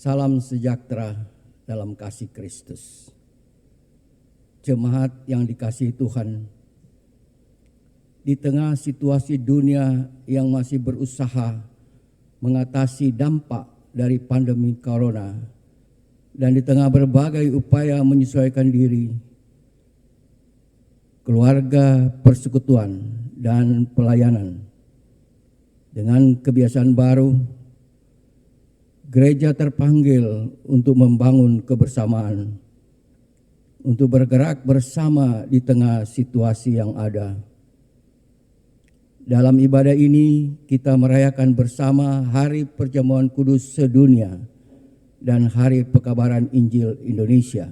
Salam sejahtera dalam kasih Kristus. Jemaat yang dikasihi Tuhan, di tengah situasi dunia yang masih berusaha mengatasi dampak dari pandemi corona dan di tengah berbagai upaya menyesuaikan diri, keluarga, persekutuan, dan pelayanan dengan kebiasaan baru, gereja terpanggil untuk membangun kebersamaan, untuk bergerak bersama di tengah situasi yang ada. Dalam ibadah ini kita merayakan bersama Hari Perjamuan Kudus Sedunia dan Hari Pekabaran Injil Indonesia.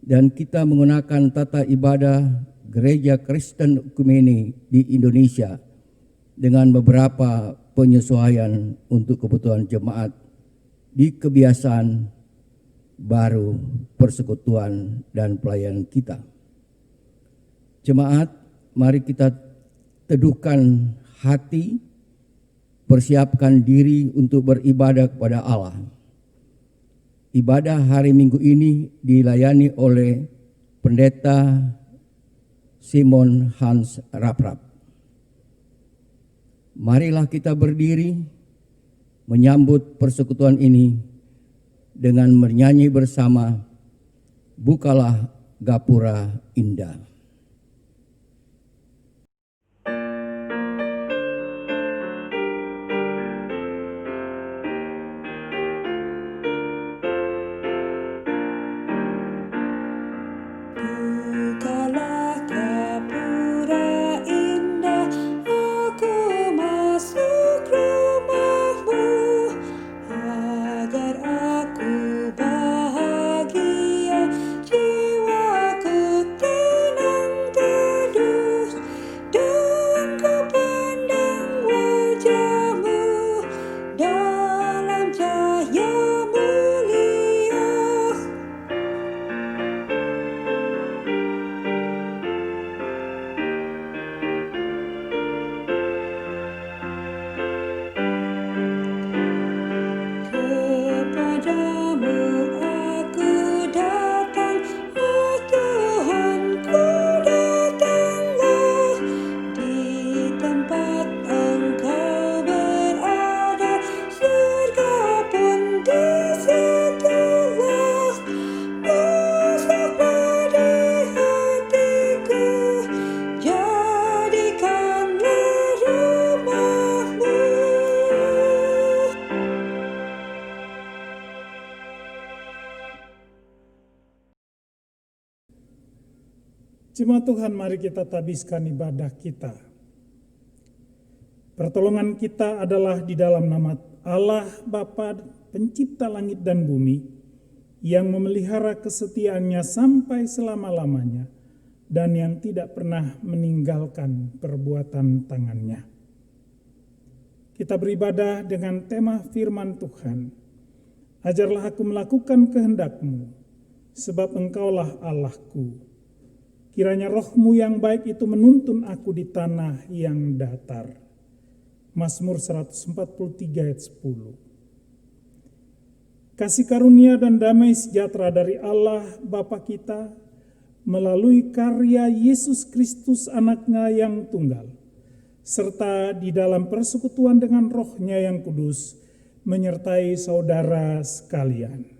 Dan kita menggunakan tata ibadah Gereja Kristen Ekumene di Indonesia dengan beberapa penyesuaian untuk kebutuhan jemaat di kebiasaan baru persekutuan dan pelayanan kita. Jemaat, mari kita teduhkan hati, persiapkan diri untuk beribadah kepada Allah. Ibadah hari Minggu ini dilayani oleh Pendeta Simon Hans Raprap. Marilah kita berdiri menyambut persekutuan ini dengan bernyanyi bersama Bukalah Gapura Indah. Jemaat Tuhan, mari kita tabiskan ibadah kita. Pertolongan kita adalah di dalam nama Allah Bapa Pencipta langit dan bumi, yang memelihara kesetiaannya sampai selama-lamanya dan yang tidak pernah meninggalkan perbuatan tangannya. Kita beribadah dengan tema firman Tuhan. Ajarlah aku melakukan kehendak-Mu, sebab Engkaulah Allahku. Kiranya roh-Mu yang baik itu menuntun aku di tanah yang datar. Mazmur 143 ayat 10. Kasih karunia dan damai sejahtera dari Allah Bapa kita melalui karya Yesus Kristus anaknya yang tunggal, serta di dalam persekutuan dengan Roh-Nya yang kudus, menyertai saudara sekalian.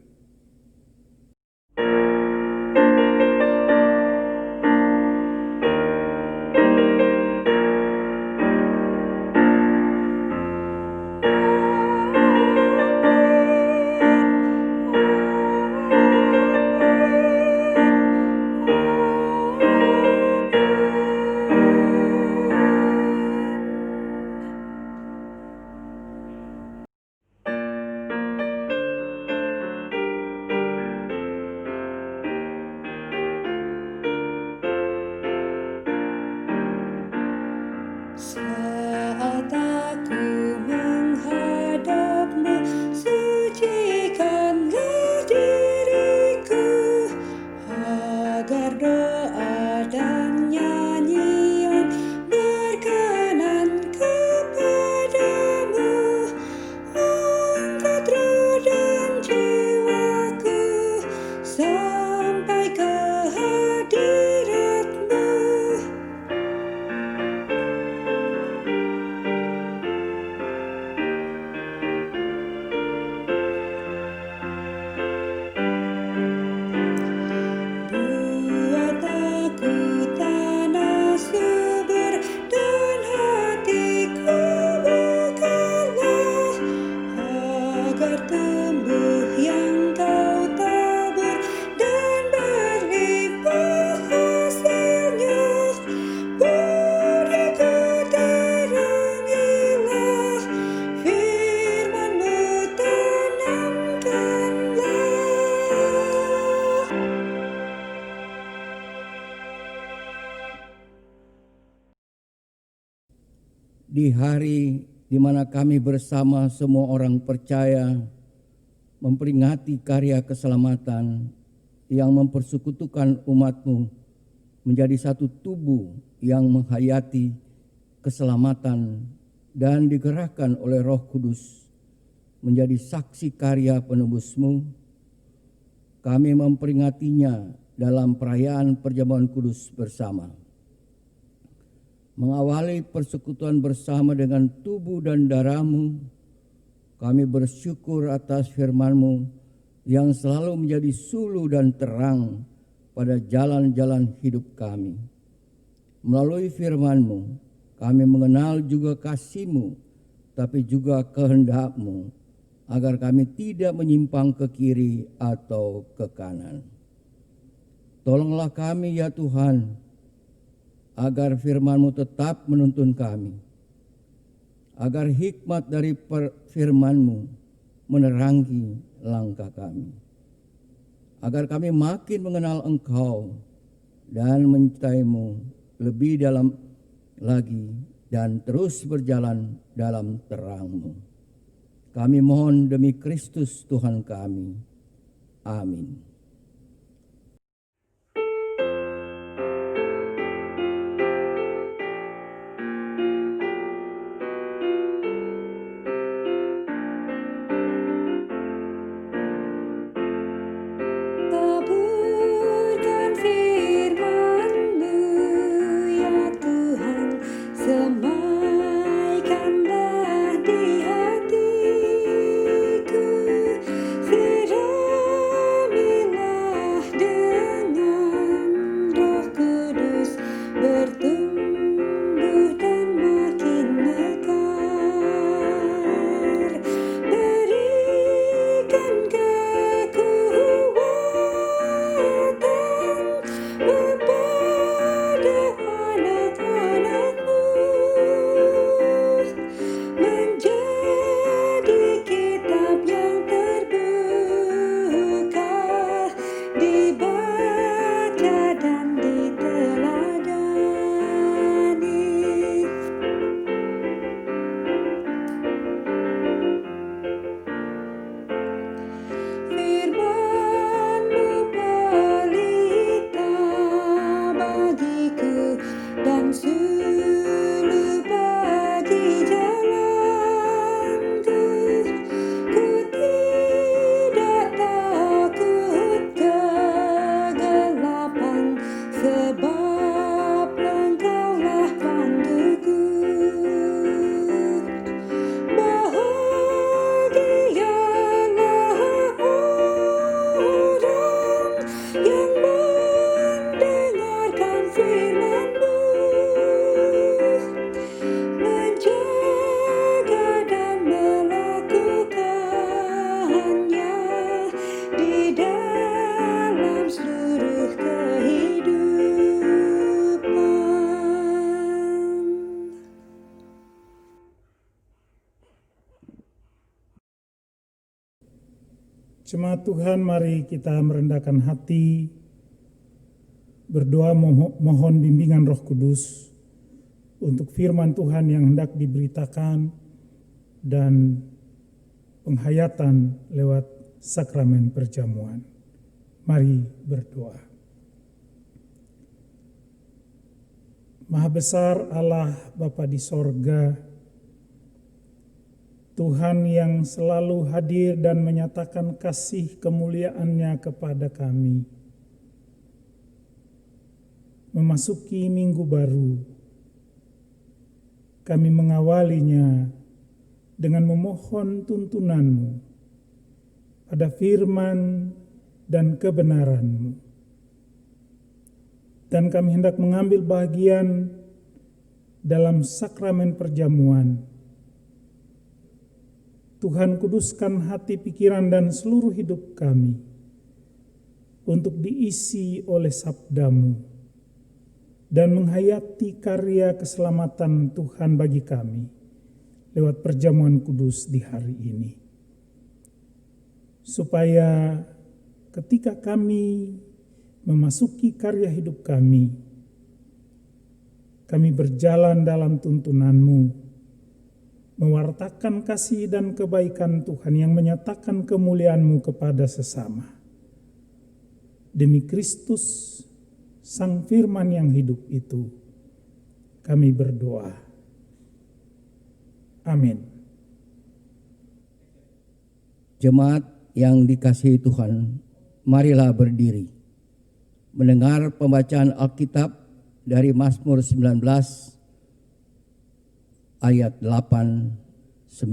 di hari di mana kami bersama semua orang percaya memperingati karya keselamatan yang mempersekutukan umat-Mu menjadi satu tubuh yang menghayati keselamatan dan digerakkan oleh Roh Kudus menjadi saksi karya penebus-Mu. Kami memperingatinya dalam perayaan perjamuan kudus bersama. Mengawali persekutuan bersama dengan tubuh dan darah-Mu, kami bersyukur atas firman-Mu yang selalu menjadi suluh dan terang pada jalan-jalan hidup kami. Melalui firman-Mu, kami mengenal juga kasih-Mu, tapi juga kehendak-Mu, agar kami tidak menyimpang ke kiri atau ke kanan. Tolonglah kami ya Tuhan, agar firman-Mu tetap menuntun kami, agar hikmat dari firman-Mu menerangi langkah kami, agar kami makin mengenal Engkau dan mencintai-Mu lebih dalam lagi dan terus berjalan dalam terang-Mu. Kami mohon demi Kristus Tuhan kami. Amin. Taburkan firman-Mu ya Tuhan, semaikanlah di hatiku, siramilah dengan Roh Kudus, bertumbuh dan makin mekar. Berikan kepada anak-anak-Mu menjadi kitab yang terbuka, dibaca dan diteladani. Firman-Mu pelita bagiku dan suluh bagi jalanku. Ku tidak takut kegelapan, sebab Engkaulah panduku. Bahagialah orang yang mendengarkan firman-Mu, menjaga dan melakukannya di dalam seluruh kehidupan. Jemaat Tuhan, mari kita merendahkan hati, berdoa mohon bimbingan Roh Kudus untuk firman Tuhan yang hendak diberitakan dan penghayatan lewat sakramen perjamuan. Mari berdoa. Maha besar Allah Bapa di sorga, Tuhan yang selalu hadir dan menyatakan kasih kemuliaan-Nya kepada kami. Memasuki minggu baru, kami mengawalinya dengan memohon tuntunan-Mu pada firman dan kebenaran-Mu. Dan kami hendak mengambil bagian dalam sakramen perjamuan. Tuhan, kuduskan hati, pikiran, dan seluruh hidup kami untuk diisi oleh sabda-Mu dan menghayati karya keselamatan Tuhan bagi kami lewat perjamuan kudus di hari ini. Supaya ketika kami memasuki karya hidup kami berjalan dalam tuntunan-Mu mewartakan kasih dan kebaikan Tuhan, yang menyatakan kemuliaan-Mu kepada sesama. Demi Kristus, Sang Firman yang hidup itu, kami berdoa. Amin. Jemaat yang dikasihi Tuhan, marilah berdiri mendengar pembacaan Alkitab dari Mazmur 19 ayat 8-9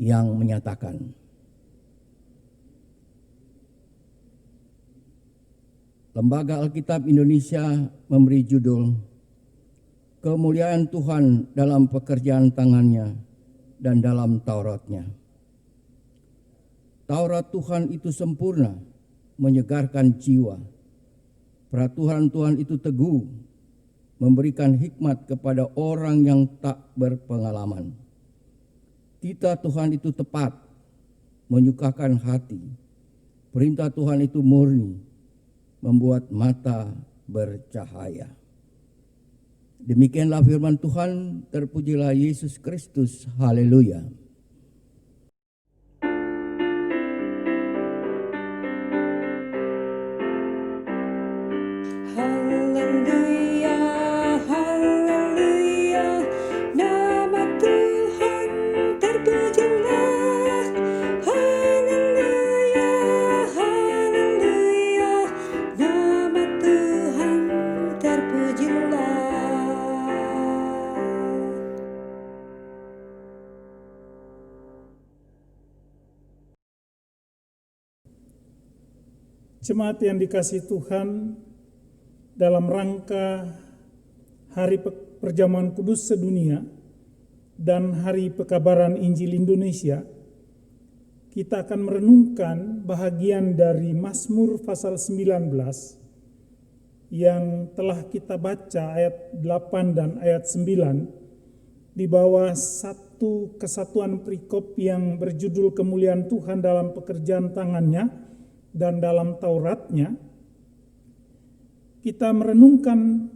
yang menyatakan, Lembaga Alkitab Indonesia memberi judul Kemuliaan Tuhan dalam pekerjaan tangannya dan dalam Tauratnya. Taurat Tuhan itu sempurna, menyegarkan jiwa. Peraturan Tuhan itu teguh, memberikan hikmat kepada orang yang tak berpengalaman. Titah Tuhan itu tepat, menyukakan hati. Perintah Tuhan itu murni, membuat mata bercahaya. Demikianlah firman Tuhan, terpujilah Yesus Kristus, haleluya. Haleluya, haleluya, nama Tuhan terpujilah. Haleluya, haleluya, nama Tuhan terpujilah. Jemaat yang dikasihi Tuhan, dalam rangka Hari Perjamuan Kudus Sedunia dan Hari Pekabaran Injil Indonesia, kita akan merenungkan bahagian dari Mazmur pasal 19 yang telah kita baca ayat 8 dan ayat 9 di bawah satu kesatuan perikop yang berjudul Kemuliaan Tuhan dalam pekerjaan tangannya dan dalam Tauratnya. Kita merenungkan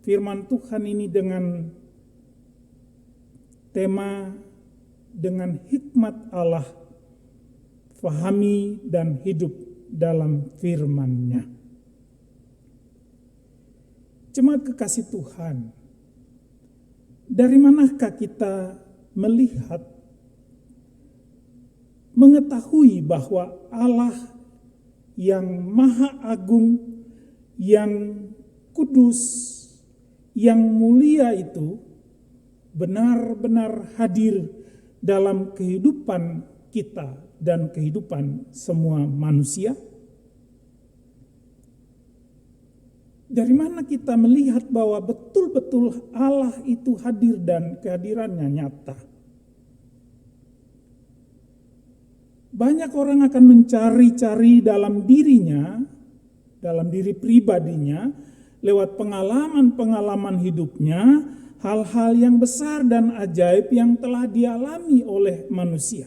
firman Tuhan ini dengan tema dengan hikmat Allah, fahami dan hidup dalam firman-Nya. Jemaat kekasih Tuhan, dari manakah kita melihat, mengetahui bahwa Allah yang Maha Agung, yang kudus, yang mulia itu benar-benar hadir dalam kehidupan kita dan kehidupan semua manusia? Dari mana kita melihat bahwa betul-betul Allah itu hadir dan kehadirannya nyata? Banyak orang akan mencari-cari dalam dirinya, dalam diri pribadinya, lewat pengalaman-pengalaman hidupnya, hal-hal yang besar dan ajaib yang telah dialami oleh manusia.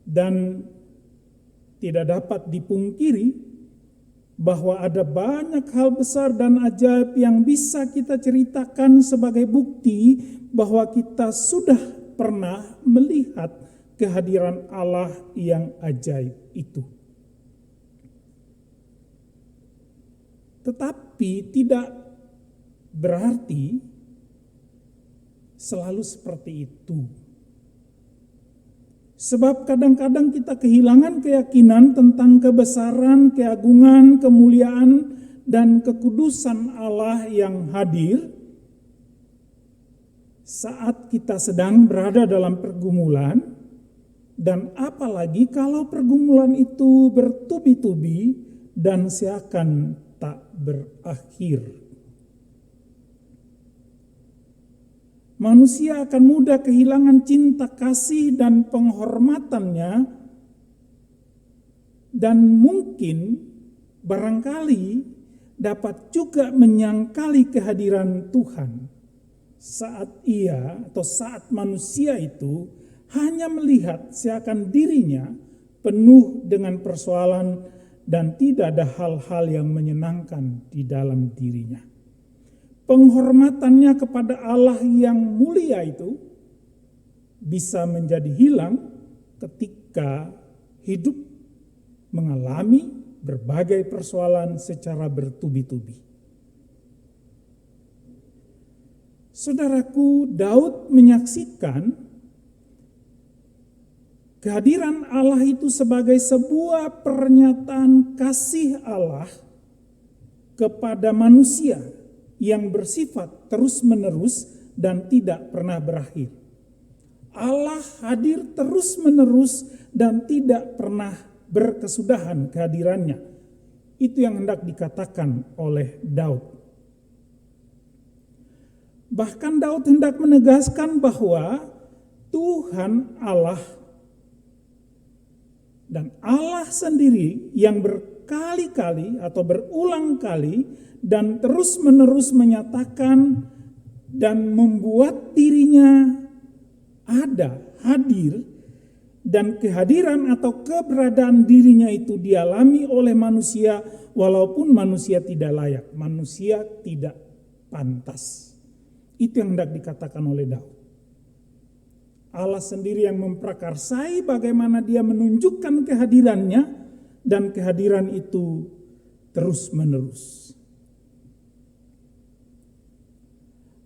Dan tidak dapat dipungkiri bahwa ada banyak hal besar dan ajaib yang bisa kita ceritakan sebagai bukti bahwa kita sudah pernah melihat kehadiran Allah yang ajaib itu. Tetapi tidak berarti selalu seperti itu. Sebab kadang-kadang kita kehilangan keyakinan tentang kebesaran, keagungan, kemuliaan, dan kekudusan Allah yang hadir saat kita sedang berada dalam pergumulan, dan apalagi kalau pergumulan itu bertubi-tubi dan seakan tak berakhir. Manusia akan mudah kehilangan cinta kasih dan penghormatannya, dan mungkin barangkali dapat juga menyangkali kehadiran Tuhan saat manusia itu hanya melihat seakan dirinya penuh dengan persoalan dan tidak ada hal-hal yang menyenangkan di dalam dirinya. penghormatannya kepada Allah yang mulia itu bisa menjadi hilang ketika hidup mengalami berbagai persoalan secara bertubi-tubi. Saudaraku, Daud menyaksikan kehadiran Allah itu sebagai sebuah pernyataan kasih Allah kepada manusia yang bersifat terus-menerus dan tidak pernah berakhir. Allah hadir terus-menerus dan tidak pernah berkesudahan kehadirannya. Itu yang hendak dikatakan oleh Daud. Bahkan Daud hendak menegaskan bahwa Tuhan Allah dan Allah sendiri yang berkali-kali atau berulang kali dan terus-menerus menyatakan dan membuat dirinya ada, hadir, dan kehadiran atau keberadaan dirinya itu dialami oleh manusia walaupun manusia tidak layak, manusia tidak pantas. Itu yang hendak dikatakan oleh Daud. Allah sendiri yang memprakarsai bagaimana dia menunjukkan kehadirannya dan kehadiran itu terus-menerus.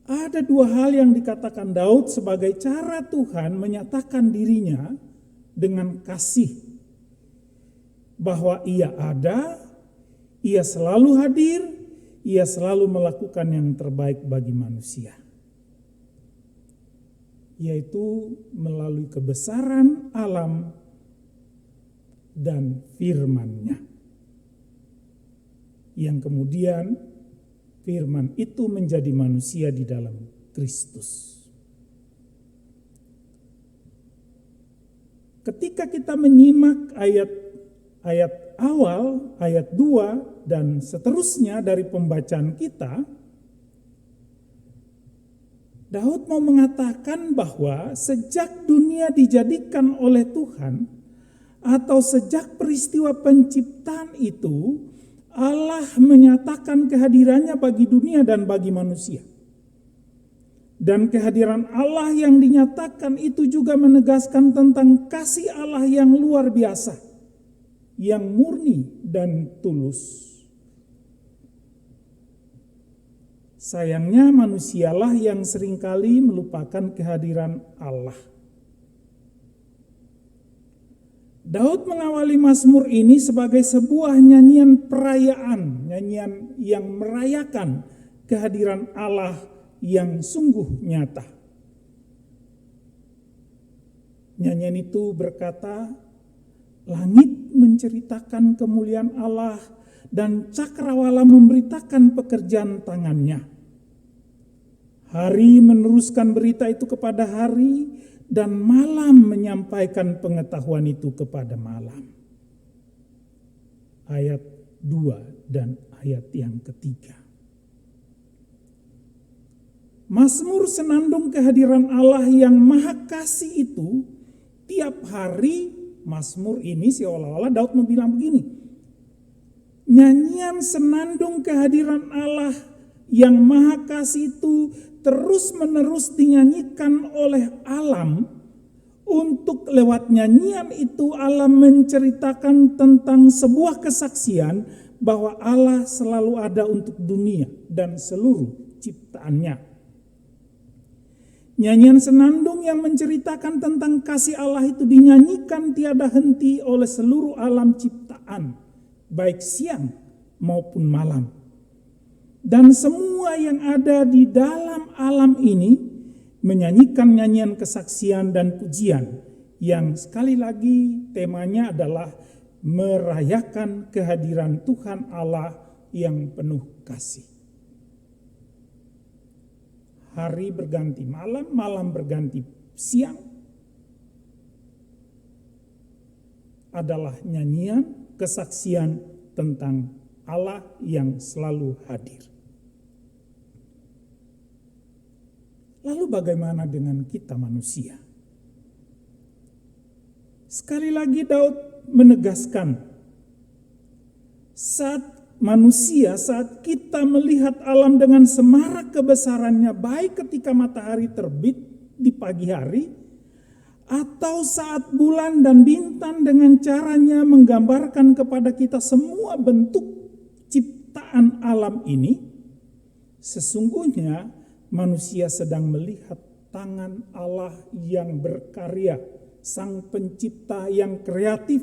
Ada dua hal yang dikatakan Daud sebagai cara Tuhan menyatakan dirinya dengan kasih. Bahwa ia ada, ia selalu hadir, ia selalu melakukan yang terbaik bagi manusia. Yaitu melalui kebesaran alam dan firman-Nya. Yang kemudian firman itu menjadi manusia di dalam Kristus. Ketika kita menyimak ayat awal, ayat 2 dan seterusnya dari pembacaan kita, Daud mau mengatakan bahwa sejak dunia dijadikan oleh Tuhan atau sejak peristiwa penciptaan itu, Allah menyatakan kehadirannya bagi dunia dan bagi manusia. Dan kehadiran Allah yang dinyatakan itu juga menegaskan tentang kasih Allah yang luar biasa, yang murni dan tulus. Sayangnya manusialah yang seringkali melupakan kehadiran Allah. Daud mengawali Mazmur ini sebagai sebuah nyanyian perayaan, nyanyian yang merayakan kehadiran Allah yang sungguh nyata. Nyanyian itu berkata, langit menceritakan kemuliaan Allah dan cakrawala memberitakan pekerjaan tangannya. Hari meneruskan berita itu kepada hari, dan malam menyampaikan pengetahuan itu kepada malam. Ayat 2 dan ayat yang ketiga. Mazmur senandung kehadiran Allah yang maha kasih itu, tiap hari Mazmur ini seolah-olah Daud mau bilang begini, nyanyian senandung kehadiran Allah yang maha kasih itu terus-menerus dinyanyikan oleh alam. Untuk lewat nyanyian itu alam menceritakan tentang sebuah kesaksian bahwa Allah selalu ada untuk dunia dan seluruh ciptaannya. Nyanyian senandung yang menceritakan tentang kasih Allah itu dinyanyikan tiada henti oleh seluruh alam ciptaan, baik siang maupun malam. Dan semua yang ada di dalam alam ini menyanyikan nyanyian kesaksian dan pujian yang sekali lagi temanya adalah merayakan kehadiran Tuhan Allah yang penuh kasih. Hari berganti malam, malam berganti siang adalah nyanyian kesaksian tentang Allah yang selalu hadir. Lalu bagaimana dengan kita manusia? Sekali lagi Daud menegaskan, saat manusia saat kita melihat alam dengan semarak kebesarannya, baik ketika matahari terbit di pagi hari, atau saat bulan dan bintang dengan caranya menggambarkan kepada kita semua bentuk ciptaan alam ini, sesungguhnya manusia sedang melihat tangan Allah yang berkarya, Sang Pencipta yang kreatif.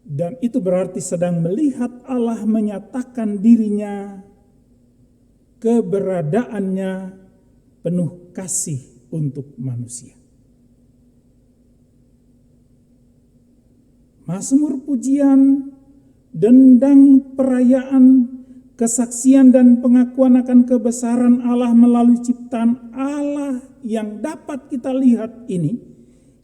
Dan itu berarti sedang melihat Allah menyatakan dirinya, keberadaannya penuh kasih untuk manusia. Mazmur pujian, dendang perayaan, kesaksian dan pengakuan akan kebesaran Allah melalui ciptaan Allah yang dapat kita lihat ini,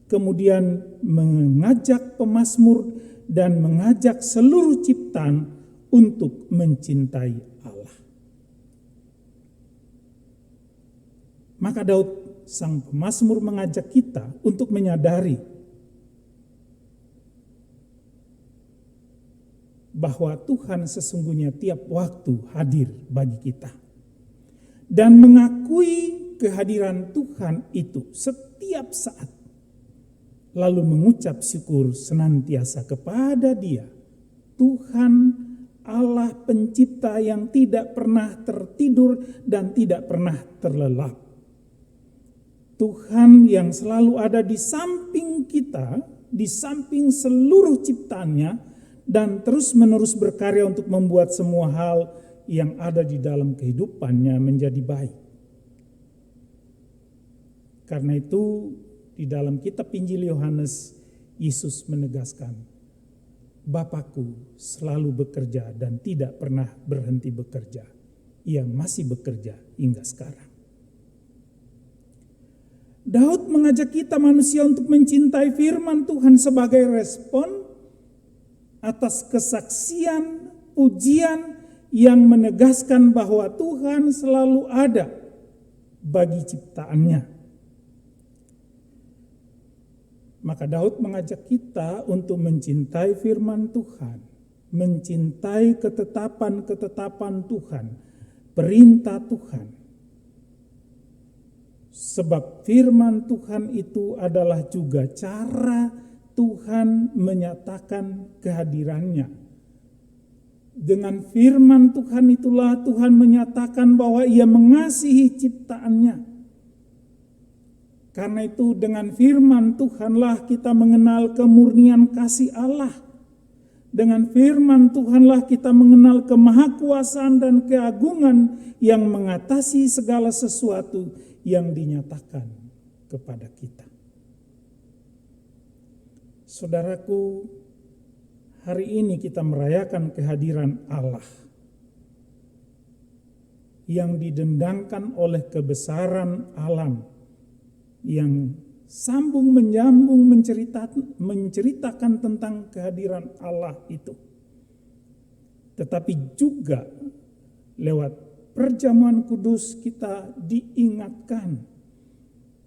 kemudian mengajak pemazmur dan mengajak seluruh ciptaan untuk mencintai Allah. Maka Daud, sang pemazmur, mengajak kita untuk menyadari bahwa Tuhan sesungguhnya tiap waktu hadir bagi kita. Dan mengakui kehadiran Tuhan itu setiap saat. Lalu mengucap syukur senantiasa kepada Dia, Tuhan Allah Pencipta yang tidak pernah tertidur dan tidak pernah terlelap. Tuhan yang selalu ada di samping kita, di samping seluruh ciptaannya, dan terus-menerus berkarya untuk membuat semua hal yang ada di dalam kehidupannya menjadi baik. Karena itu, di dalam kitab Injil Yohanes, Yesus menegaskan, Bapakku selalu bekerja dan tidak pernah berhenti bekerja. Ia masih bekerja hingga sekarang. Daud mengajak kita manusia untuk mencintai firman Tuhan sebagai respon atas kesaksian, pujian yang menegaskan bahwa Tuhan selalu ada bagi ciptaannya. Maka Daud mengajak kita untuk mencintai firman Tuhan, mencintai ketetapan-ketetapan Tuhan, perintah Tuhan. Sebab firman Tuhan itu adalah juga cara Tuhan menyatakan kehadirannya. Dengan firman Tuhan itulah Tuhan menyatakan bahwa Ia mengasihi ciptaannya. Karena itu dengan firman Tuhanlah kita mengenal kemurnian kasih Allah. Dengan firman Tuhanlah kita mengenal kemahakuasaan dan keagungan yang mengatasi segala sesuatu yang dinyatakan kepada kita. Saudaraku, hari ini kita merayakan kehadiran Allah yang didendangkan oleh kebesaran alam, yang sambung menyambung menceritakan tentang kehadiran Allah itu. Tetapi juga lewat perjamuan kudus kita diingatkan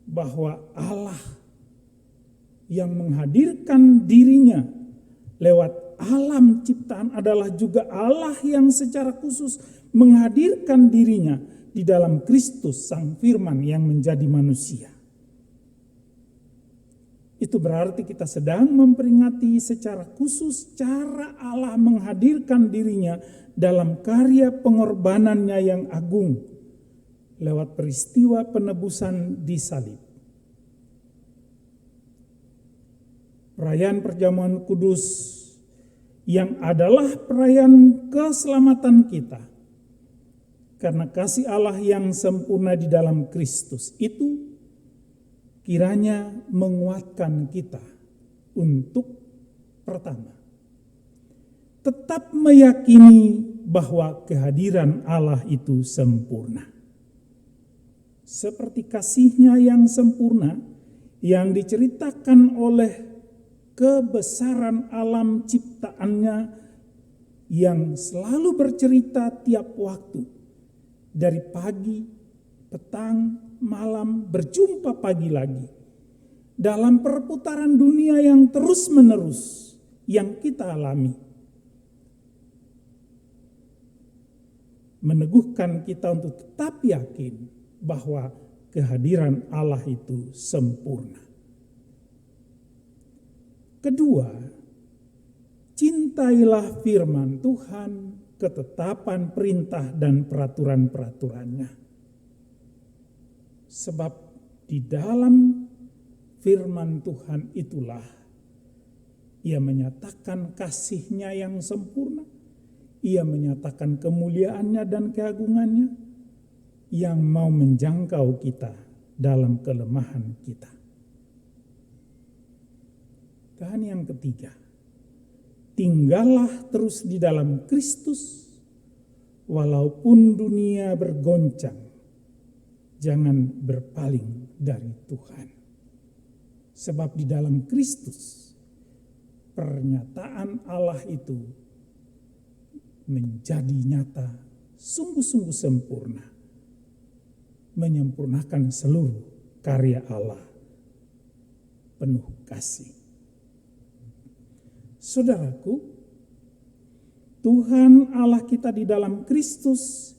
bahwa Allah yang menghadirkan dirinya lewat alam ciptaan adalah juga Allah yang secara khusus menghadirkan dirinya di dalam Kristus Sang Firman yang menjadi manusia. Itu berarti kita sedang memperingati secara khusus cara Allah menghadirkan dirinya dalam karya pengorbanannya yang agung lewat peristiwa penebusan di salib. Perayaan perjamuan kudus yang adalah perayaan keselamatan kita karena kasih Allah yang sempurna di dalam Kristus itu kiranya menguatkan kita untuk pertama, tetap meyakini bahwa kehadiran Allah itu sempurna. Seperti kasih-Nya yang sempurna yang diceritakan oleh kebesaran alam ciptaannya yang selalu bercerita tiap waktu. Dari pagi, petang, malam, berjumpa pagi lagi. Dalam perputaran dunia yang terus-menerus yang kita alami. meneguhkan kita untuk tetap yakin bahwa kehadiran Allah itu sempurna. Kedua, cintailah firman Tuhan, ketetapan, perintah, dan peraturan-peraturannya. Sebab di dalam firman Tuhan itulah Ia menyatakan kasih-Nya yang sempurna, Ia menyatakan kemuliaannya dan keagungannya yang mau menjangkau kita dalam kelemahan kita. Dan yang ketiga, tinggallah terus di dalam Kristus walaupun dunia bergoncang, jangan berpaling dari Tuhan. Sebab di dalam Kristus pernyataan Allah itu menjadi nyata, sungguh-sungguh sempurna, menyempurnakan seluruh karya Allah penuh kasih. Saudaraku, Tuhan Allah kita di dalam Kristus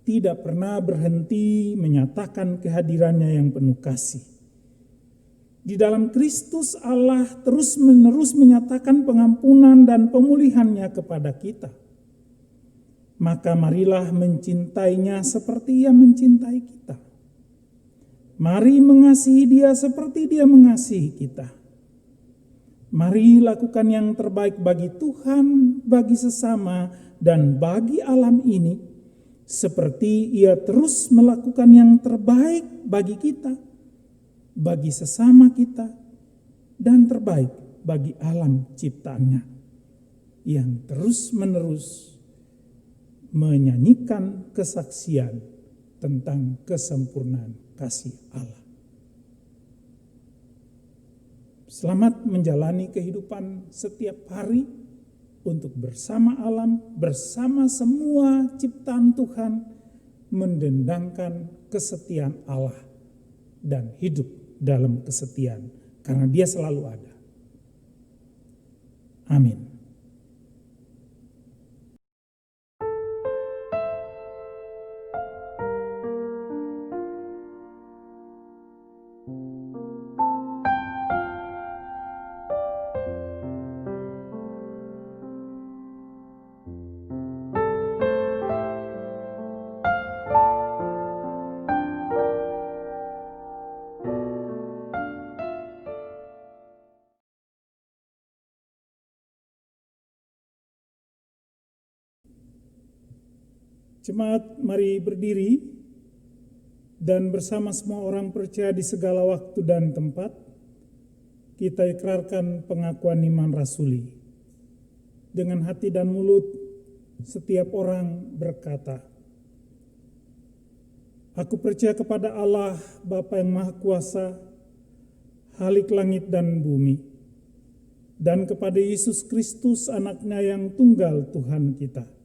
tidak pernah berhenti menyatakan kehadirannya yang penuh kasih. Di dalam Kristus Allah terus-menerus menyatakan pengampunan dan pemulihannya kepada kita. Maka marilah mencintainya seperti Ia mencintai kita. Mari mengasihi Dia seperti Dia mengasihi kita. Mari lakukan yang terbaik bagi Tuhan, bagi sesama, dan bagi alam ini, seperti Ia terus melakukan yang terbaik bagi kita, bagi sesama kita, dan terbaik bagi alam ciptaannya, yang terus-menerus menyanyikan kesaksian tentang kesempurnaan kasih Allah. Selamat menjalani kehidupan setiap hari untuk bersama alam, bersama semua ciptaan Tuhan, mendendangkan kesetiaan Allah dan hidup dalam kesetiaan, karena Dia selalu ada. Amin. Jemaat, mari berdiri dan bersama semua orang percaya di segala waktu dan tempat, kita ikrarkan pengakuan iman rasuli. Dengan hati dan mulut, setiap orang berkata, "Aku percaya kepada Allah, Bapa yang Maha Kuasa, Khalik langit dan bumi, dan kepada Yesus Kristus, Anak-Nya yang tunggal Tuhan kita,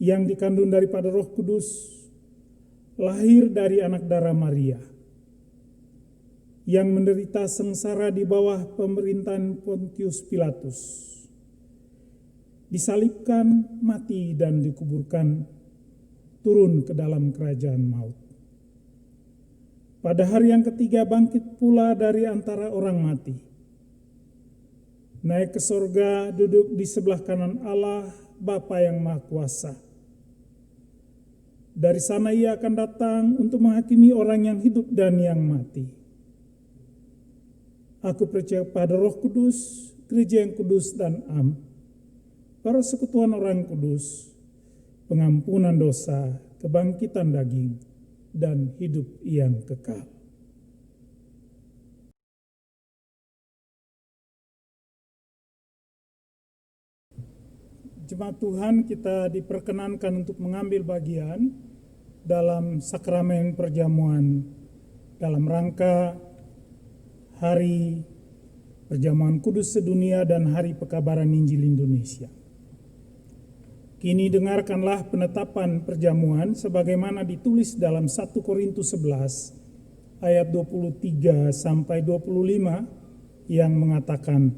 yang dikandung daripada Roh Kudus, lahir dari anak darah Maria, yang menderita sengsara di bawah pemerintahan Pontius Pilatus, disalibkan, mati, dan dikuburkan, turun ke dalam kerajaan maut. Pada hari yang ketiga bangkit pula dari antara orang mati, naik ke sorga, duduk di sebelah kanan Allah, Bapa yang Maha Kuasa. Dari sana Ia akan datang untuk menghakimi orang yang hidup dan yang mati. Aku percaya pada Roh Kudus, Gereja yang kudus dan am, persekutuan orang kudus, pengampunan dosa, kebangkitan daging, dan hidup yang kekal." Jemaat Tuhan, kita diperkenankan untuk mengambil bagian dalam sakramen perjamuan dalam rangka Hari Perjamuan Kudus Sedunia dan Hari Pekabaran Injil Indonesia. Kini dengarkanlah penetapan perjamuan sebagaimana ditulis dalam 1 Korintus 11 ayat 23 sampai 25 yang mengatakan,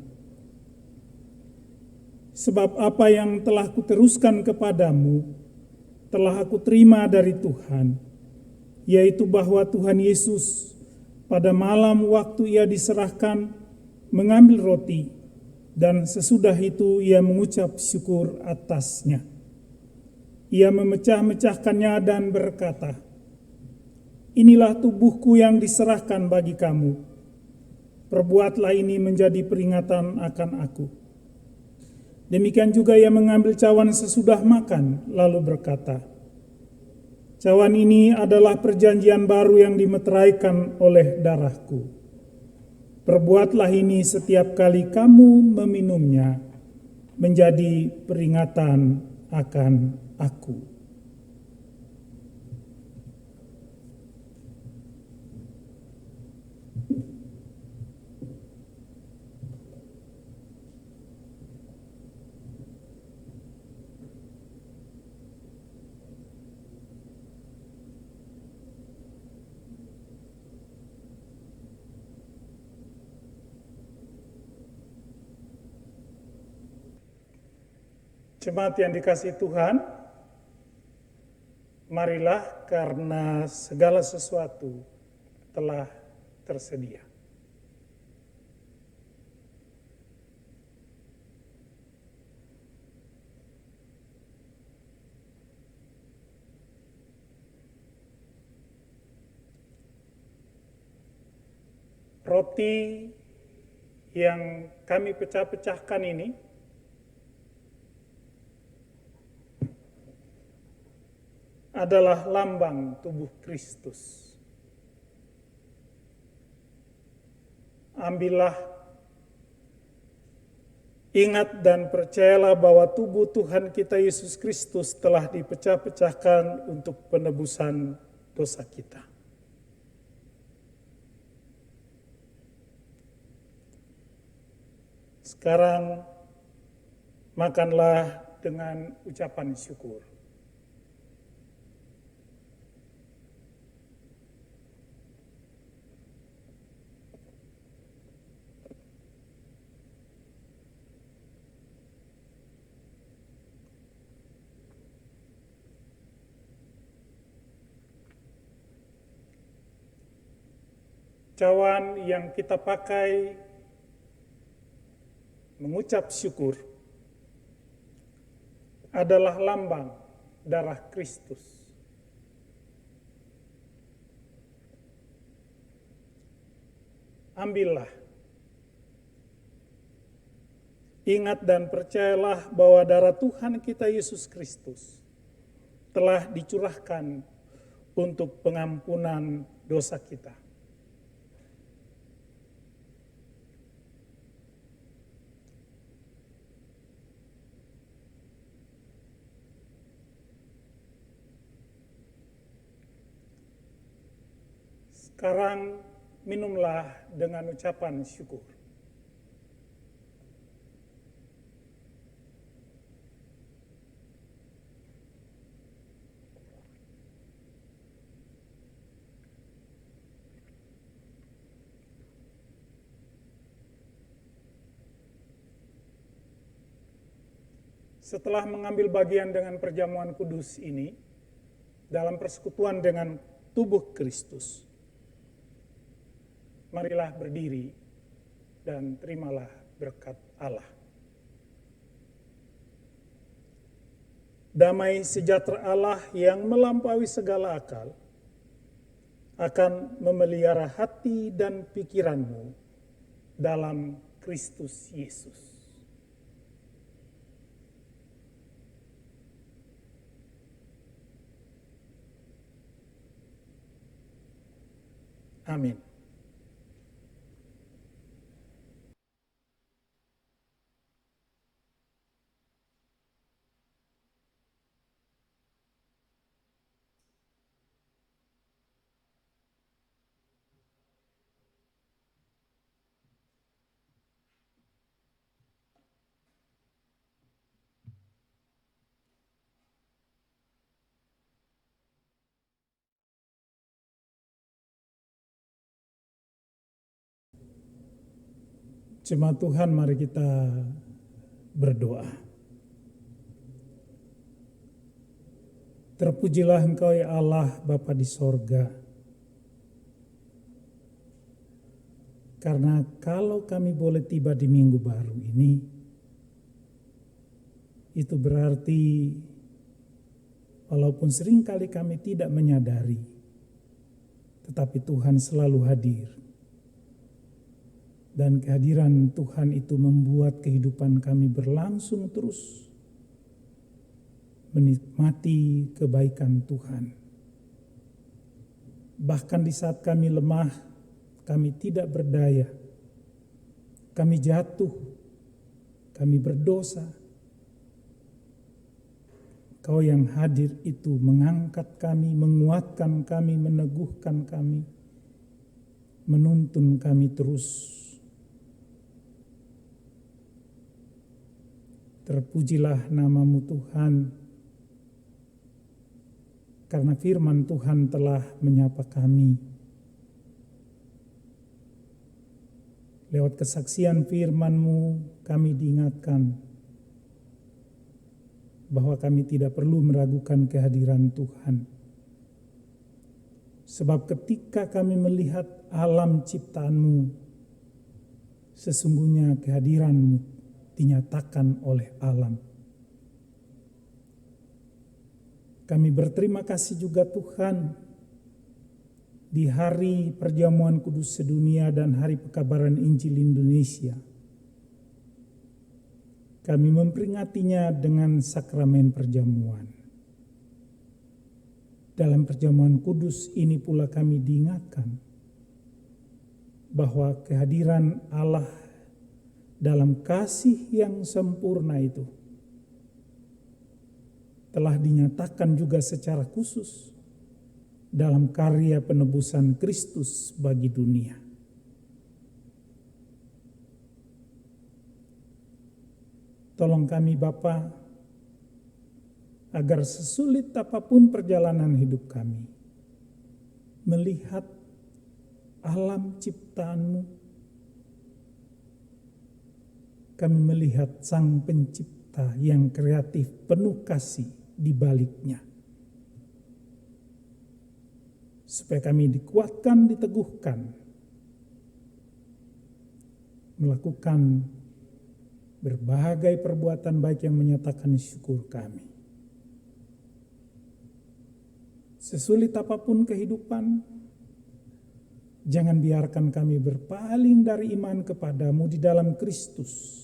"Sebab apa yang telah kuteruskan kepadamu, telah aku terima dari Tuhan, yaitu bahwa Tuhan Yesus pada malam waktu ia diserahkan mengambil roti, dan sesudah itu ia mengucap syukur atasnya. Ia memecah-mecahkannya dan berkata, "Inilah tubuhku yang diserahkan bagi kamu. Perbuatlah ini menjadi peringatan akan aku." Demikian juga ia mengambil cawan sesudah makan, lalu berkata, "Cawan ini adalah perjanjian baru yang dimeteraikan oleh darahku. Perbuatlah ini setiap kali kamu meminumnya, menjadi peringatan akan aku." Jemaat yang dikasihi Tuhan, marilah karena segala sesuatu telah tersedia. Roti yang kami pecah-pecahkan ini adalah lambang tubuh Kristus. Ambillah, ingat dan percayalah bahwa tubuh Tuhan kita Yesus Kristus telah dipecah-pecahkan untuk penebusan dosa kita. Sekarang makanlah dengan ucapan syukur. Cawan yang kita pakai mengucap syukur adalah lambang darah Kristus. Ambillah, ingat dan percayalah bahwa darah Tuhan kita Yesus Kristus telah dicurahkan untuk pengampunan dosa kita. Sekarang minumlah dengan ucapan syukur. Setelah mengambil bagian dengan perjamuan kudus ini, dalam persekutuan dengan tubuh Kristus, marilah berdiri dan terimalah berkat Allah. Damai sejahtera Allah yang melampaui segala akal akan memelihara hati dan pikiranmu dalam Kristus Yesus. Amin. Jemaat Tuhan, mari kita berdoa. Terpujilah Engkau ya Allah Bapa di sorga. Karena kalau kami boleh tiba di minggu baru ini, itu berarti walaupun seringkali kami tidak menyadari, tetapi Tuhan selalu hadir. Dan kehadiran Tuhan itu membuat kehidupan kami berlangsung terus menikmati kebaikan Tuhan. Bahkan di saat kami lemah, kami tidak berdaya, kami jatuh, kami berdosa, Kau yang hadir itu mengangkat kami, menguatkan kami, meneguhkan kami, menuntun kami terus. Terpujilah nama-Mu Tuhan, karena firman Tuhan telah menyapa kami. Lewat kesaksian firman-Mu kami diingatkan bahwa kami tidak perlu meragukan kehadiran Tuhan. Sebab ketika kami melihat alam ciptaan-Mu, sesungguhnya kehadiran-Mu dinyatakan oleh alam. Kami berterima kasih juga Tuhan di hari perjamuan kudus sedunia dan hari pekabaran Injil Indonesia. Kami memperingatinya dengan sakramen perjamuan. Dalam perjamuan kudus ini pula kami diingatkan bahwa kehadiran Allah dalam kasih yang sempurna itu telah dinyatakan juga secara khusus dalam karya penebusan Kristus bagi dunia. Tolong kami Bapa, agar sesulit apapun perjalanan hidup kami, melihat alam ciptaan-Mu, kami melihat Sang Pencipta yang kreatif, penuh kasih di baliknya. Supaya kami dikuatkan, diteguhkan, melakukan berbagai perbuatan baik yang menyatakan syukur kami. Sesulit apapun kehidupan, jangan biarkan kami berpaling dari iman kepadamu di dalam Kristus.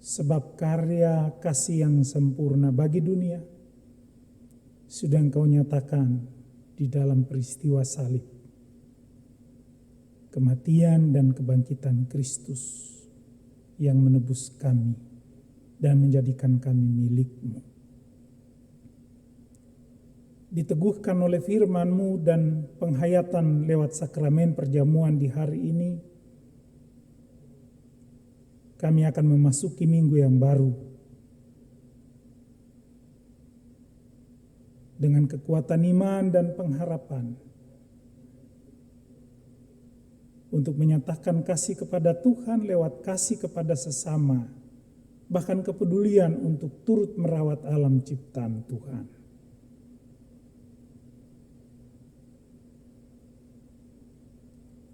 Sebab karya kasih yang sempurna bagi dunia sudah Engkau nyatakan di dalam peristiwa salib, kematian dan kebangkitan Kristus yang menebus kami dan menjadikan kami milik-Mu. Diteguhkan oleh firman-Mu dan penghayatan lewat sakramen perjamuan di hari ini, kami akan memasuki minggu yang baru dengan kekuatan iman dan pengharapan untuk menyatakan kasih kepada Tuhan lewat kasih kepada sesama, bahkan kepedulian untuk turut merawat alam ciptaan Tuhan.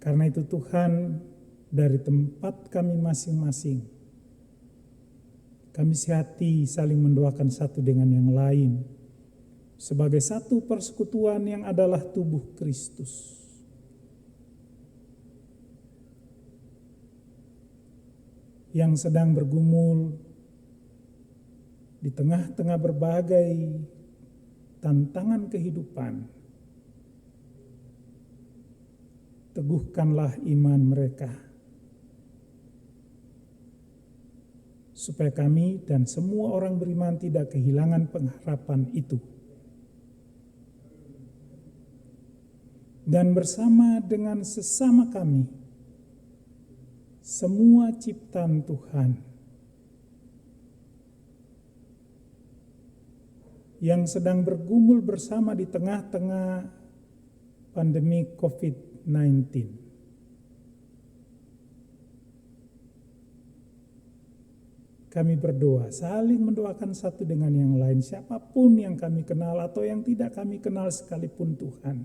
Karena itu Tuhan, dari tempat kami masing-masing, kami sehati saling mendoakan satu dengan yang lain, sebagai satu persekutuan yang adalah tubuh Kristus. Yang sedang bergumul di tengah-tengah berbagai tantangan kehidupan. Teguhkanlah iman mereka, supaya kami dan semua orang beriman tidak kehilangan pengharapan itu. Dan bersama dengan sesama kami, semua ciptaan Tuhan yang sedang bergumul bersama di tengah-tengah pandemi COVID-19. kami berdoa, saling mendoakan satu dengan yang lain, siapapun yang kami kenal atau yang tidak kami kenal sekalipun Tuhan.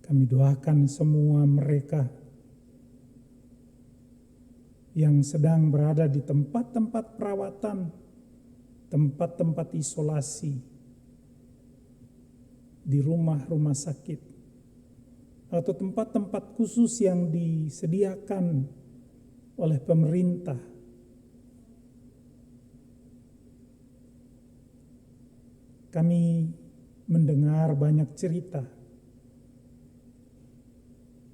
Kami doakan semua mereka yang sedang berada di tempat-tempat perawatan, tempat-tempat isolasi, di rumah-rumah sakit, atau tempat-tempat khusus yang disediakan oleh pemerintah. Kami mendengar banyak cerita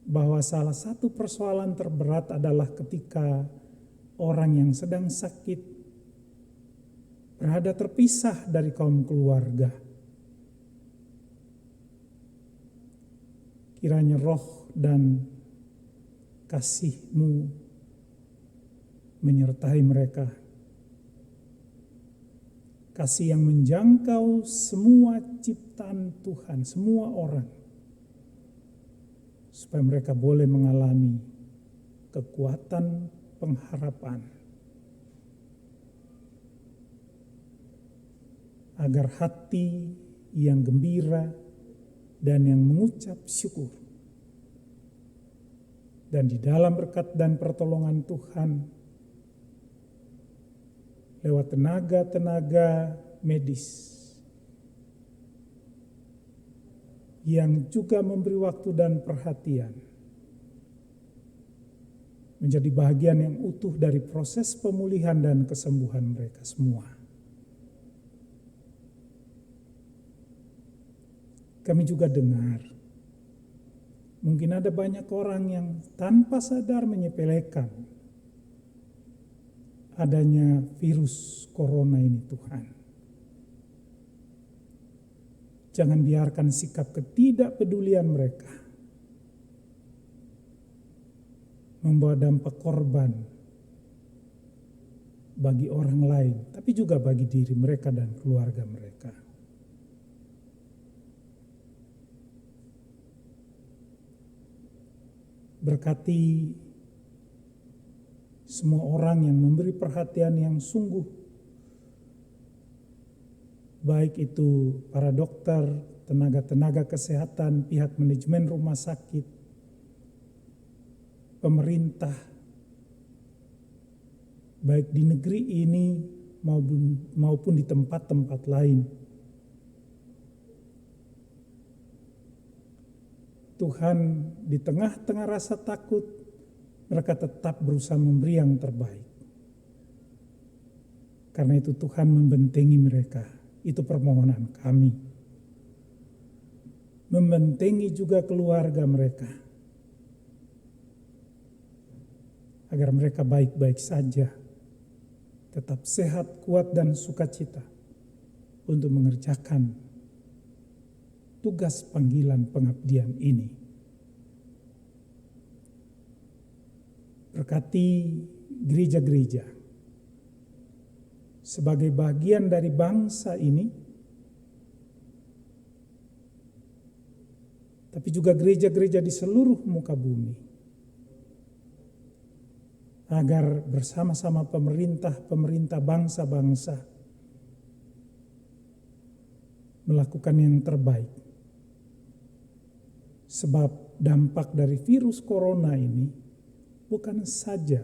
bahwa salah satu persoalan terberat adalah ketika orang yang sedang sakit berada terpisah dari kaum keluarga. Kiranya roh dan kasih-Mu menyertai mereka. Kasih yang menjangkau semua ciptaan Tuhan, semua orang. Supaya mereka boleh mengalami kekuatan pengharapan. Agar hati yang gembira dan yang mengucap syukur. Dan di dalam berkat dan pertolongan Tuhan, lewat tenaga-tenaga medis yang juga memberi waktu dan perhatian, menjadi bagian yang utuh dari proses pemulihan dan kesembuhan mereka semua. Kami juga dengar, mungkin ada banyak orang yang tanpa sadar menyepelekan adanya virus corona ini, Tuhan. Jangan biarkan sikap ketidakpedulian mereka membawa dampak korban bagi orang lain, tapi juga bagi diri mereka dan keluarga mereka. Berkati semua orang yang memberi perhatian yang sungguh, baik itu para dokter, tenaga-tenaga kesehatan, pihak manajemen rumah sakit, pemerintah, baik di negeri ini maupun di tempat-tempat lain. Tuhan, di tengah-tengah rasa takut, mereka tetap berusaha memberi yang terbaik. Karena itu Tuhan membentengi mereka. Itu permohonan kami. Membentengi juga keluarga mereka. Agar mereka baik-baik saja. Tetap sehat, kuat, dan sukacita. Untuk mengerjakan tugas panggilan pengabdian ini. Berkati gereja-gereja sebagai bagian dari bangsa ini, tapi juga gereja-gereja di seluruh muka bumi, agar bersama-sama pemerintah bangsa-bangsa melakukan yang terbaik. Sebab dampak dari virus corona ini bukan saja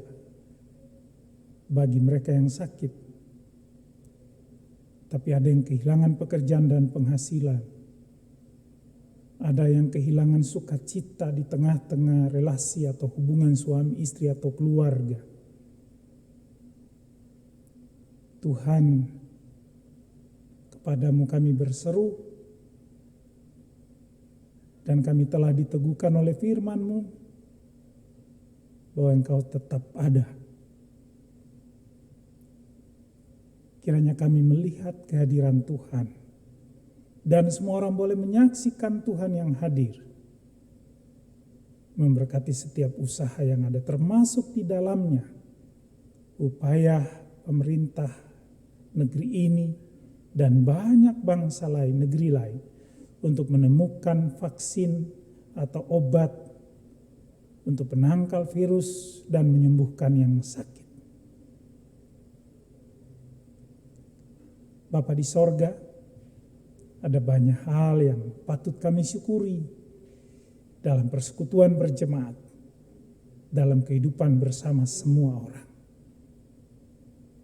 bagi mereka yang sakit, tapi ada yang kehilangan pekerjaan dan penghasilan. Ada yang kehilangan sukacita di tengah-tengah relasi atau hubungan suami istri atau keluarga. Tuhan, kepadamu kami berseru, dan kami telah diteguhkan oleh firman-Mu bahwa Engkau tetap ada. Kiranya kami melihat kehadiran Tuhan, dan semua orang boleh menyaksikan Tuhan yang hadir, memberkati setiap usaha yang ada, termasuk di dalamnya upaya pemerintah negeri ini dan banyak bangsa lain, negeri lain, untuk menemukan vaksin atau obat untuk penangkal virus dan menyembuhkan yang sakit. Bapa di sorga, ada banyak hal yang patut kami syukuri dalam persekutuan berjemaat, dalam kehidupan bersama semua orang.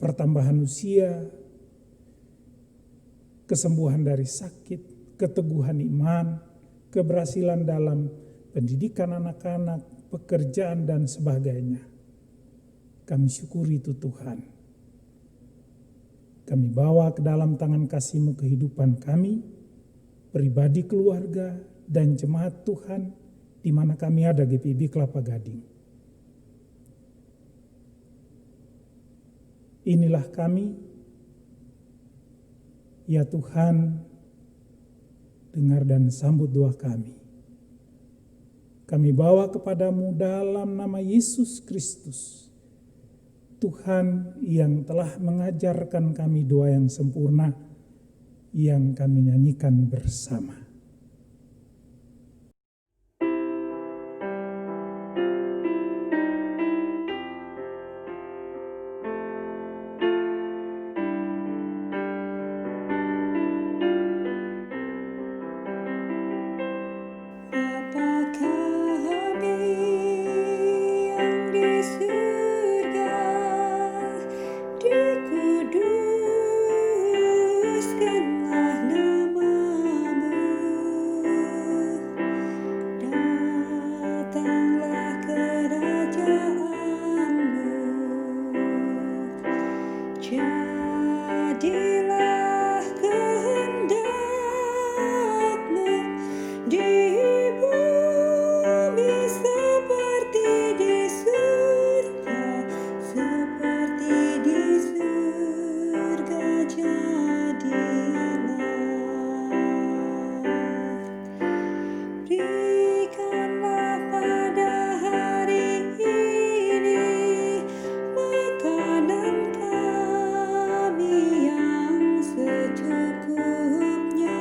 Pertambahan usia, kesembuhan dari sakit, keteguhan iman, keberhasilan dalam pendidikan anak-anak, pekerjaan dan sebagainya. Kami syukuri itu Tuhan. Kami bawa ke dalam tangan kasih-Mu kehidupan kami, pribadi, keluarga, dan jemaat Tuhan, di mana kami ada GPIB Kelapa Gading. Inilah kami, ya Tuhan, dengar dan sambut doa kami. Kami bawa kepadamu dalam nama Yesus Kristus, Tuhan yang telah mengajarkan kami doa yang sempurna yang kami nyanyikan bersama. Bapa kami yang di surga, dikuduskanlah nama-Mu, datanglah kerajaan-Mu, jadilah kehendak-Mu di bumi seperti di surga, seperti di surga jadilah. Berikanlah pada hari ini makanan kami yang secukupnya.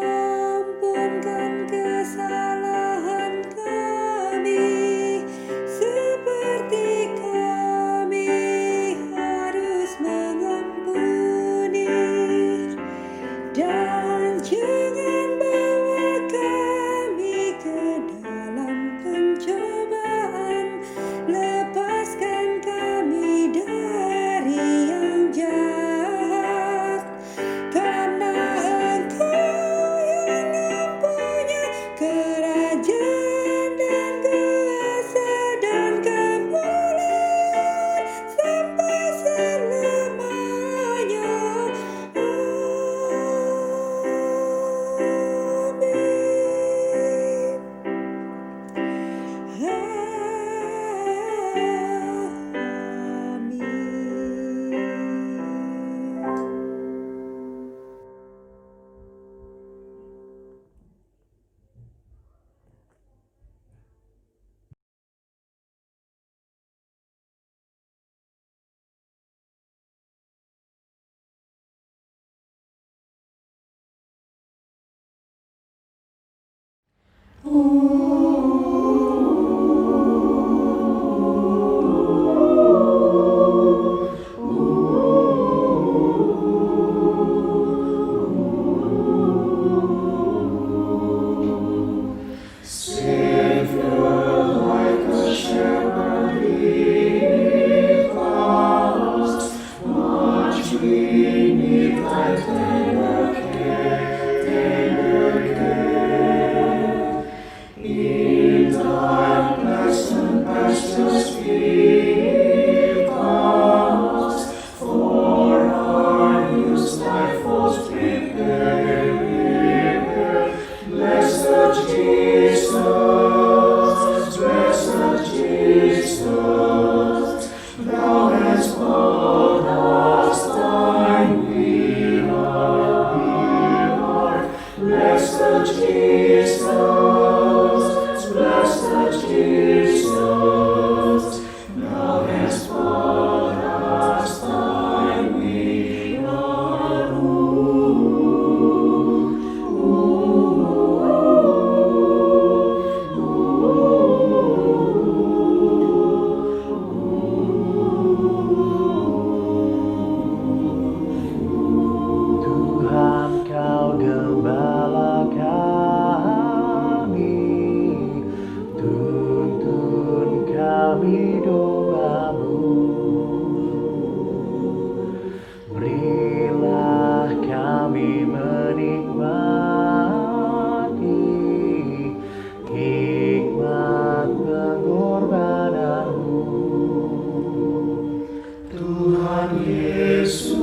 Ampunkan kesalahan kami, seperti kami harus mengampuni. Dan jangan bawa kami ke dalam pencobaan, lepaskan kami dari yang jahat. Karena Engkau yang mempunyai kerajaan dan kuasa dan kemuliaan sampai selamanya. Tender care, kami doamu. Berilah kami menikmati hikmat pengorbananmu. Tuhan Yesus,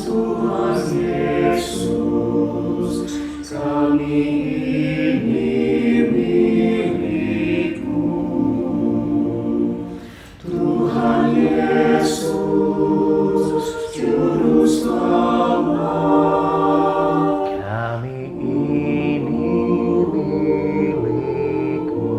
Tuhan Yesus, kami ini milik-Mu. Tuhan Yesus, Juru Selamat, kami ini milik-Mu.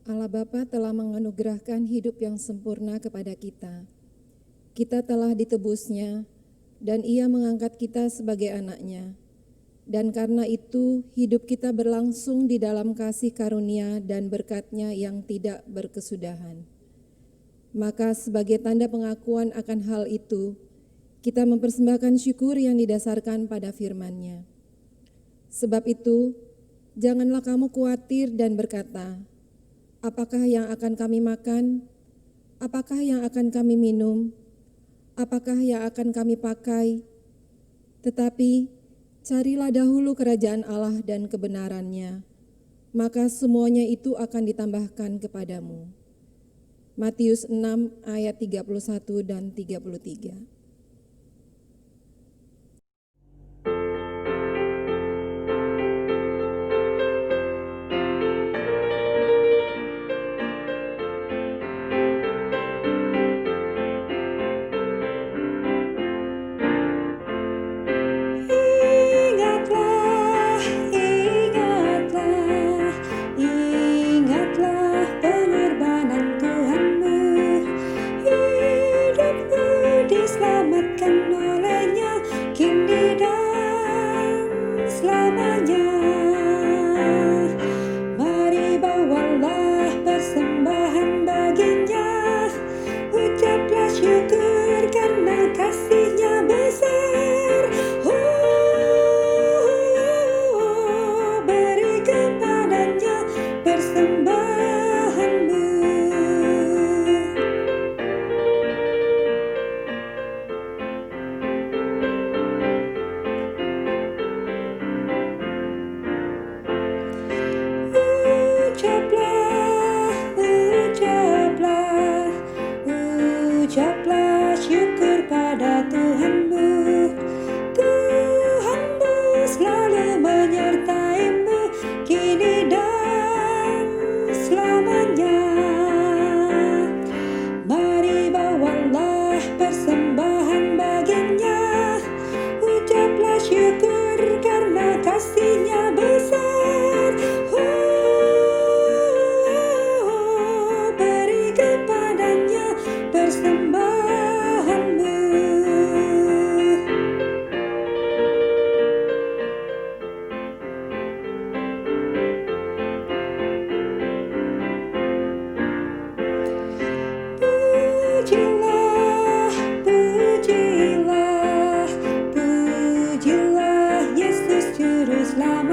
Allah Bapa telah menganugerahkan hidup yang sempurna kepada kita. Kita telah ditebusnya, dan Ia mengangkat kita sebagai anak-Nya. Dan karena itu, hidup kita berlangsung di dalam kasih karunia dan berkat-Nya yang tidak berkesudahan. Maka sebagai tanda pengakuan akan hal itu, kita mempersembahkan syukur yang didasarkan pada firman-Nya. Sebab itu, janganlah kamu khawatir dan berkata, apakah yang akan kami makan? Apakah yang akan kami minum? Apakah yang akan kami pakai? Tetapi carilah dahulu kerajaan Allah dan kebenaran-Nya, maka semuanya itu akan ditambahkan kepadamu. Matius 6 ayat 31 dan 33. Ingatlah, ingatlah, ingatlah pengorbanan Tuhanmu. Hidupmu diselamatkan oleh-Nya, kini dan selamanya. Mari bawalah persembahan bagi-Nya, ucaplah syukur karena kasih-Nya besar. Beri kepadanya persembahanmu.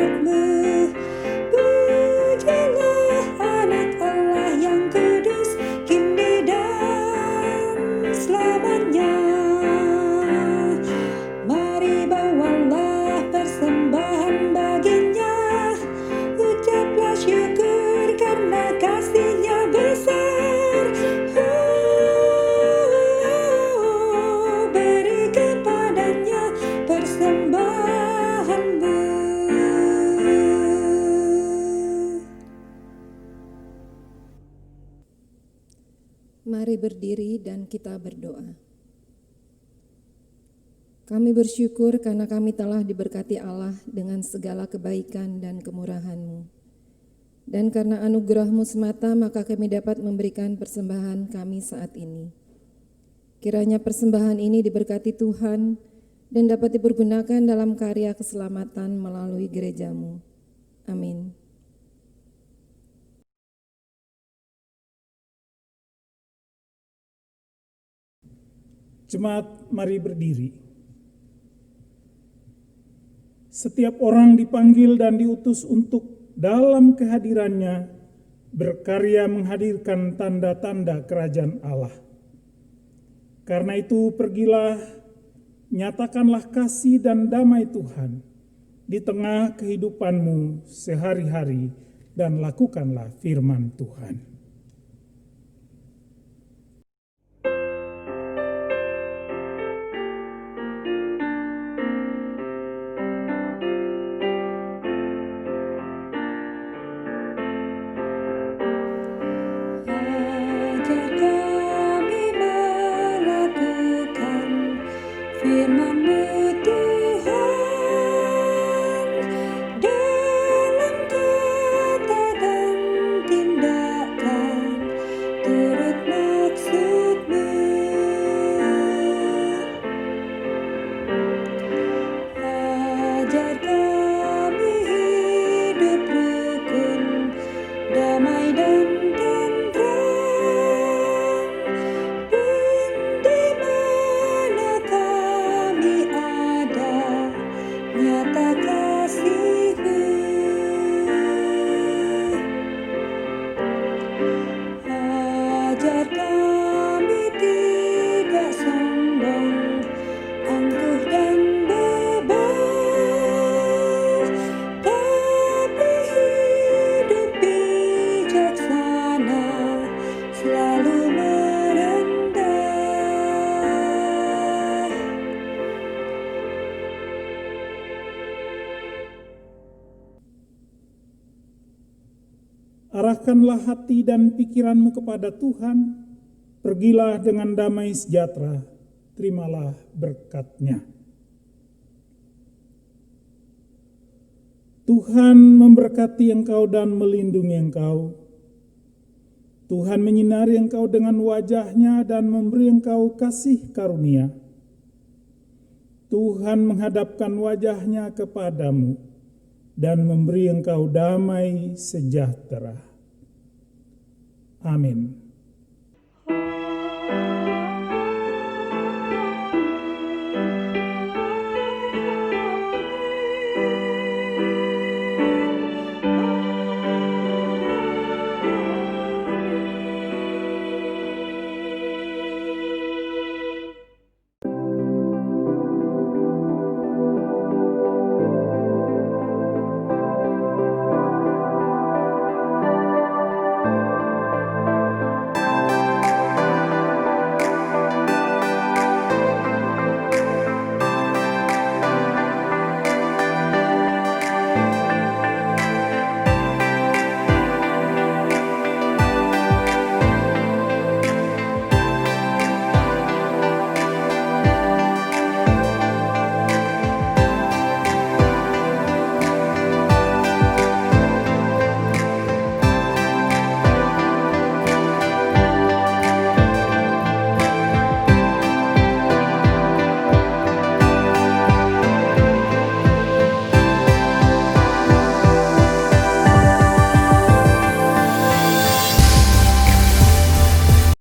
rahmat-Mu. Pujilah anak Allah yang kudus, kini dan selamanya. Mari bawalah persembahan baginya, ucaplah syukur karena kasih-Nya besar. Beri kepadanya persembahanmu. Mari berdiri dan kita berdoa. Kami bersyukur karena kami telah diberkati Allah dengan segala kebaikan dan kemurahan-Mu. Dan karena anugerah-Mu semata, maka kami dapat memberikan persembahan kami saat ini. Kiranya persembahan ini diberkati Tuhan dan dapat dipergunakan dalam karya keselamatan melalui gereja-Mu. Amin. Jemaat, mari berdiri. Setiap orang dipanggil dan diutus untuk dalam kehadirannya berkarya menghadirkan tanda-tanda kerajaan Allah. Karena itu pergilah, nyatakanlah kasih dan damai Tuhan di tengah kehidupanmu sehari-hari dan lakukanlah firman Tuhan. Ajar kami melakukan firman-Mu Tuhan, dalam kata dan tindakan turut maksud-Mu. Ajar kami hidup rukun, damai dan tenteram, pun di mana kami ada, nyata kasih-Mu. Ajar kami tidak sombong, angkuh dan bebal, tapi hidup bijaksana, selalu merendah. Arahkanlah hati dan pikiranmu kepada Tuhan, pergilah dengan damai sejahtera, terimalah berkat-Nya. Tuhan memberkati engkau dan melindungi engkau. Tuhan menyinari engkau dengan wajah-Nya dan memberi engkau kasih karunia. Tuhan menghadapkan wajah-Nya kepadamu dan memberi engkau damai sejahtera. Amin.